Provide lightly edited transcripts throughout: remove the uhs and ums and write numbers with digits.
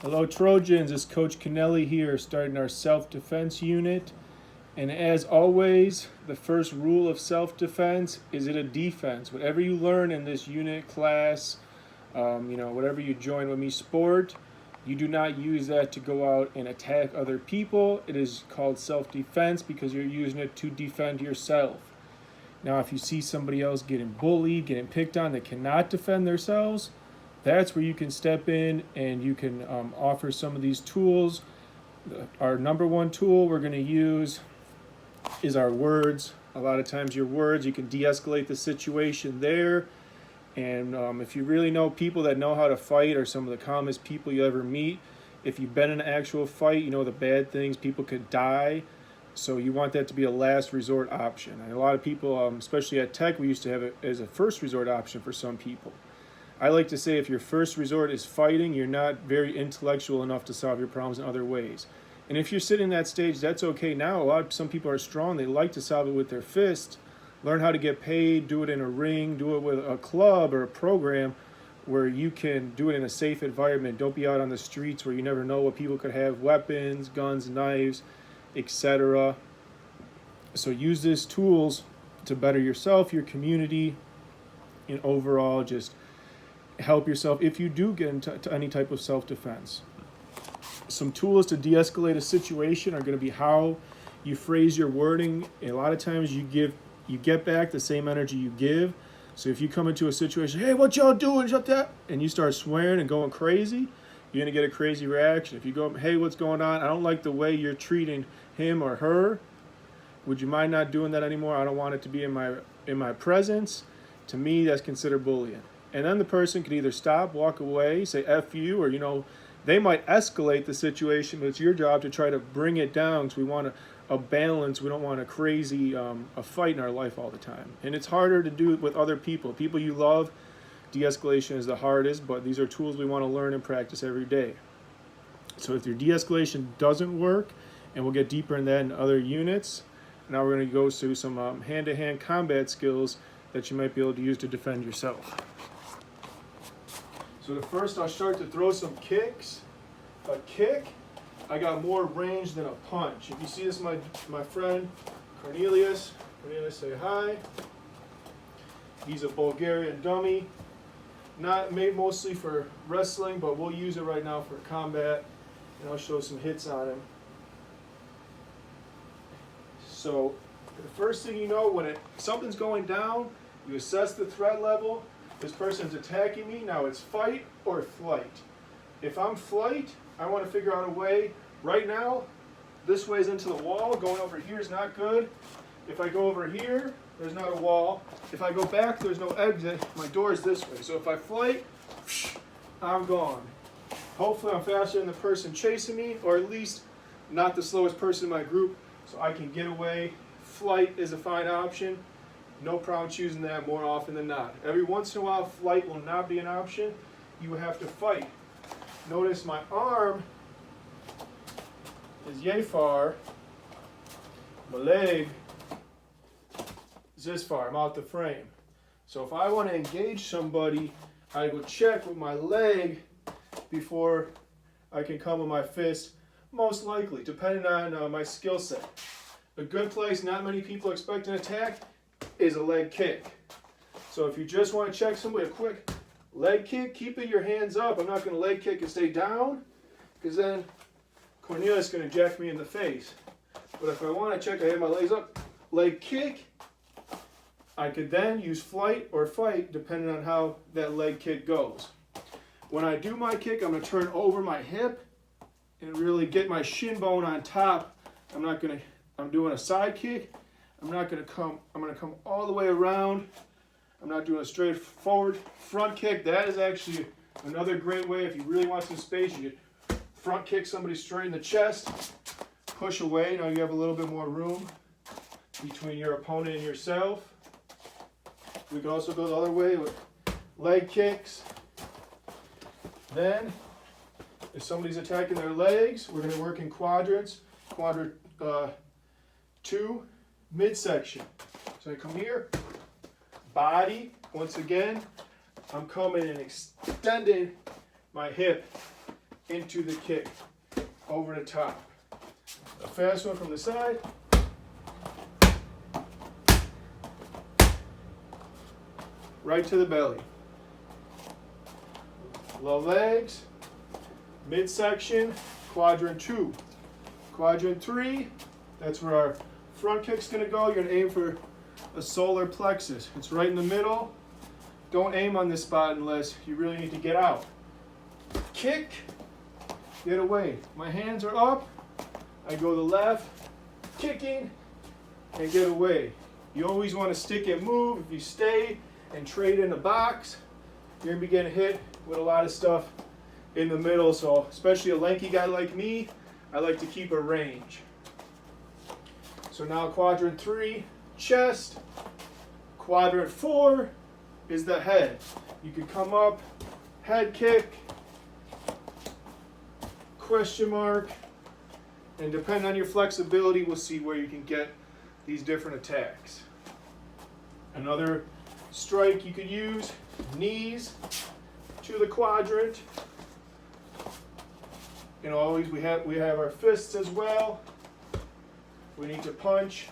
Hello Trojans, it's Coach Kennelly here, starting our self-defense unit. And as always, the first rule of self-defense is it a defense. Whatever you learn in this unit class, whatever you join with me sport, you do not use that to go out and attack other people. It is called self-defense because you're using it to defend yourself. Now, if you see somebody else getting bullied, getting picked on, that cannot defend themselves, that's where you can step in and you can offer some of these tools. Our number one tool we're going to use is our words. A lot of times your words, you can de-escalate the situation there. And if you really know people that know how to fight are some of the calmest people you ever meet. If you've been in an actual fight, you know the bad things, people could die. So you want that to be a last resort option. And a lot of people, especially at Tech, we used to have it as a first resort option for some people. I like to say if your first resort is fighting, you're not very intellectual enough to solve your problems in other ways. And if you're sitting in that stage, that's okay now. Some people are strong. They like to solve it with their fists. Learn how to get paid, do it in a ring, do it with a club or a program where you can do it in a safe environment. Don't be out on the streets where you never know what people could have, weapons, guns, knives, etc. So use these tools to better yourself, your community, and overall just help yourself if you do get into any type of self-defense. Some tools to de-escalate a situation are going to be how you phrase your wording. A lot of times you get back the same energy you give. So if you come into a situation, hey, what y'all doing? Shut that, and you start swearing and going crazy, you're going to get a crazy reaction. If you go, hey, what's going on? I don't like the way you're treating him or her. Would you mind not doing that anymore? I don't want it to be in my presence. To me, that's considered bullying. And then the person could either stop, walk away, say F you, or, they might escalate the situation, but it's your job to try to bring it down because we want a balance. We don't want a crazy a fight in our life all the time. And it's harder to do it with other people. People you love, de-escalation is the hardest, but these are tools we want to learn and practice every day. So if your de-escalation doesn't work, and we'll get deeper in that in other units, now we're going to go through some hand-to-hand combat skills that you might be able to use to defend yourself. So the first, I'll start to throw some kicks. A kick, I got more range than a punch. If you see this, my friend Cornelius. Cornelius, say hi. He's a Bulgarian dummy. Not made mostly for wrestling, but we'll use it right now for combat. And I'll show some hits on him. So the first thing you know, when something's going down, you assess the threat level. This person's attacking me. Now it's fight or flight. If I'm flight, I want to figure out a way. Right now, this way is into the wall. Going over here is not good. If I go over here, there's not a wall. If I go back, there's no exit. My door is this way. So if I flight, I'm gone. Hopefully I'm faster than the person chasing me, or at least not the slowest person in my group, so I can get away. Flight is a fine option. No problem choosing that more often than not. Every once in a while, flight will not be an option. You will have to fight. Notice my arm is yay far. My leg is this far. I'm out the frame. So if I want to engage somebody, I go check with my leg before I can come with my fist, most likely, depending on my skill set. A good place, not many people expect an attack, is a leg kick. So if you just want to check somebody, a quick leg kick, keeping your hands up. I'm not going to leg kick and stay down, because then Cornelius is going to jack me in the face. But if I want to check, I have my legs up, leg kick, I could then use flight or fight depending on how that leg kick goes. When I do my kick, I'm going to turn over my hip and really get my shin bone on top. I'm doing a side kick. I'm going to come all the way around. I'm not doing a straight forward front kick. That is actually another great way. If you really want some space, you could front kick somebody straight in the chest, push away. Now you have a little bit more room between your opponent and yourself. We can also go the other way with leg kicks. Then, if somebody's attacking their legs, we're going to work in quadrants. Quadrant 2, midsection. So I come here, body. Once again, I'm coming and extending my hip into the kick, over the top. A fast one from the side. Right to the belly. Low legs, midsection, quadrant 2. Quadrant 3, that's where our front kick's gonna go. You're gonna aim for a solar plexus. It's right in the middle. Don't aim on this spot unless you really need to get out. Kick, get away. My hands are up. I go to the left, kicking, and get away. You always want to stick and move. If you stay and trade in the box, you're gonna be getting hit with a lot of stuff in the middle. So especially a lanky guy like me, I like to keep a range. So now quadrant 3, chest. Quadrant 4 is the head. You could come up, head kick, question mark, and depending on your flexibility, we'll see where you can get these different attacks. Another strike you could use, knees to the quadrant. You know, always we have our fists as well. We need to punch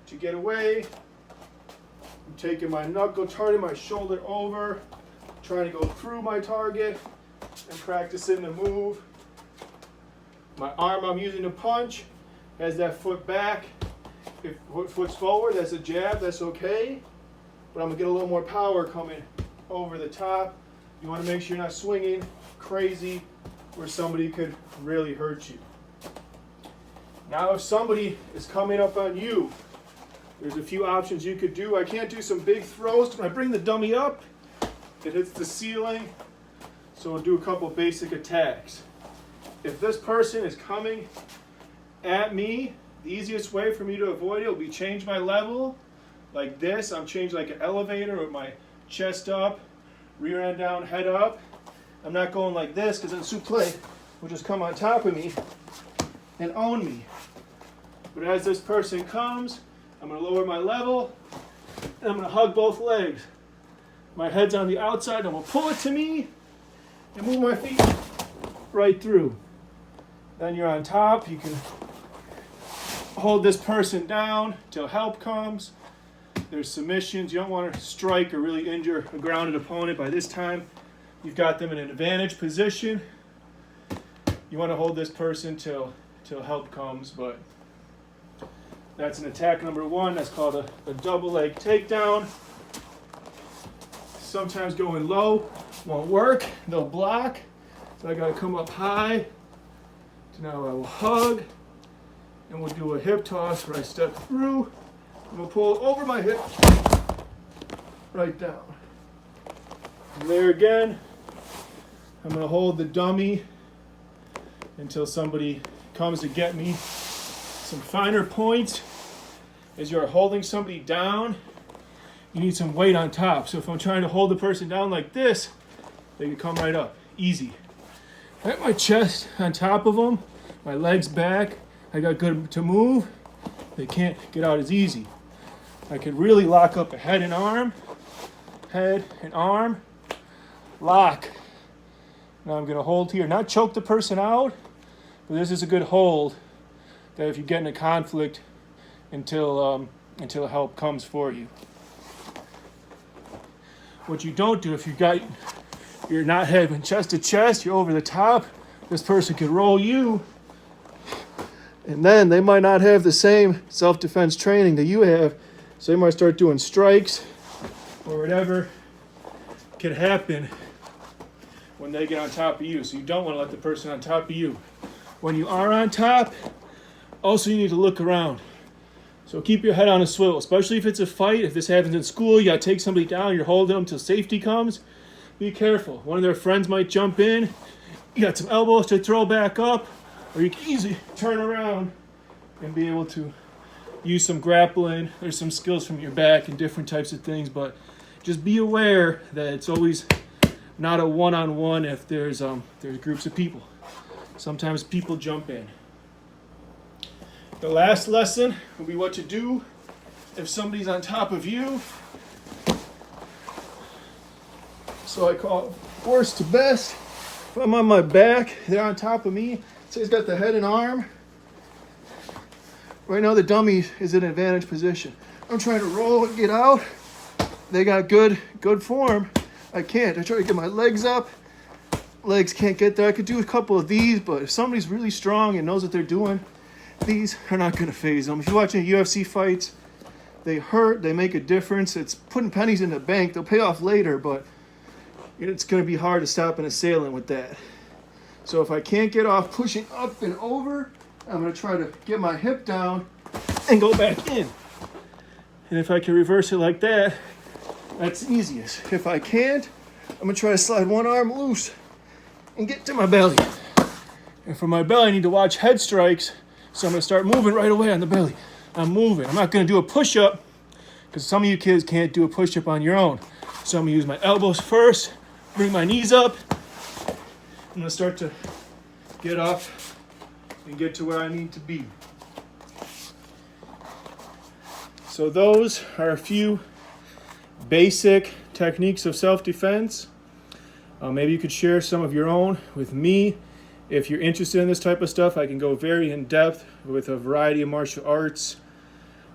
to get away. I'm taking my knuckle, turning my shoulder over, trying to go through my target and practicing the move. My arm I'm using to punch has that foot back. If foot's forward, that's a jab, that's okay. But I'm gonna get a little more power coming over the top. You wanna make sure you're not swinging crazy where somebody could really hurt you. Now if somebody is coming up on you, there's a few options you could do. I can't do some big throws. When I bring the dummy up, it hits the ceiling. So I'll do a couple basic attacks. If this person is coming at me, the easiest way for me to avoid it will be change my level like this. I'm changed like an elevator with my chest up, rear end down, head up. I'm not going like this because then suplex will just come on top of me and own me. But as this person comes, I'm going to lower my level and I'm going to hug both legs. My head's on the outside, I'm going to pull it to me and move my feet right through. Then you're on top. You can hold this person down till help comes. There's submissions. You don't want to strike or really injure a grounded opponent. By this time, you've got them in an advantage position. You want to hold this person till help comes, but that's an attack number 1. That's called a double leg takedown. Sometimes going low won't work. They'll block. So I got to come up high. So now I will hug, and we'll do a hip toss where I step through, and we'll pull over my hip, right down. From there again, I'm going to hold the dummy until somebody comes to get me. Some finer points, as you're holding somebody down, you need some weight on top. So if I'm trying to hold the person down like this, they can come right up, easy. I have my chest on top of them, my legs back. I got good to move. They can't get out as easy. I could really lock up a head and arm, lock. Now I'm gonna hold here, not choke the person out, but this is a good hold that if you get in a conflict until help comes for you. What you don't do if you're not having chest to chest, you're over the top, this person could roll you, and then they might not have the same self-defense training that you have, so they might start doing strikes or whatever could happen when they get on top of you. So you don't want to let the person on top of you. When you are on top, also you need to look around. So keep your head on a swivel, especially if it's a fight. If this happens in school, you got to take somebody down, you're holding them until safety comes. Be careful. One of their friends might jump in. You got some elbows to throw back up, or you can easily turn around and be able to use some grappling. There's some skills from your back and different types of things, but just be aware that it's always not a one-on-one if there's groups of people. Sometimes people jump in. The last lesson will be what to do if somebody's on top of you. So I call it worst to best. If I'm on my back, they're on top of me. So he's got the head and arm. Right now the dummy is in an advantage position. I'm trying to roll and get out. They got good form. I can't. I try to get my legs up. Legs can't get there. I could do a couple of these, but if somebody's really strong and knows what they're doing, these are not going to phase them. If you're watching UFC fights, they hurt, they make a difference. It's putting pennies in the bank. They'll pay off later, but it's going to be hard to stop an assailant with that. So if I can't get off pushing up and over, I'm going to try to get my hip down and go back in. And if I can reverse it like that, that's easiest. If I can't, I'm going to try to slide one arm loose and get to my belly. And for my belly, I need to watch head strikes. So I'm going to start moving right away on the belly. I'm moving. I'm not going to do a push-up because some of you kids can't do a push-up on your own. So I'm going to use my elbows first, bring my knees up. I'm going to start to get up and get to where I need to be. So those are a few basic techniques of self-defense. Maybe you could share some of your own with me. If you're interested in this type of stuff, I can go very in-depth with a variety of martial arts.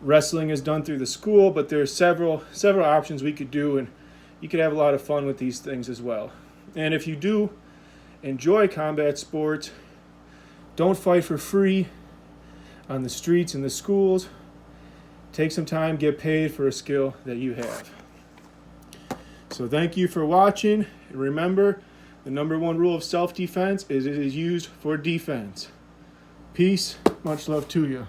Wrestling is done through the school, but there's several options we could do, and you could have a lot of fun with these things as well. And if you do enjoy combat sports, don't fight for free on the streets and the schools. Take some time, get paid for a skill that you have. So thank you for watching. And remember, the number one rule of self-defense is it is used for defense. Peace. Much love to you.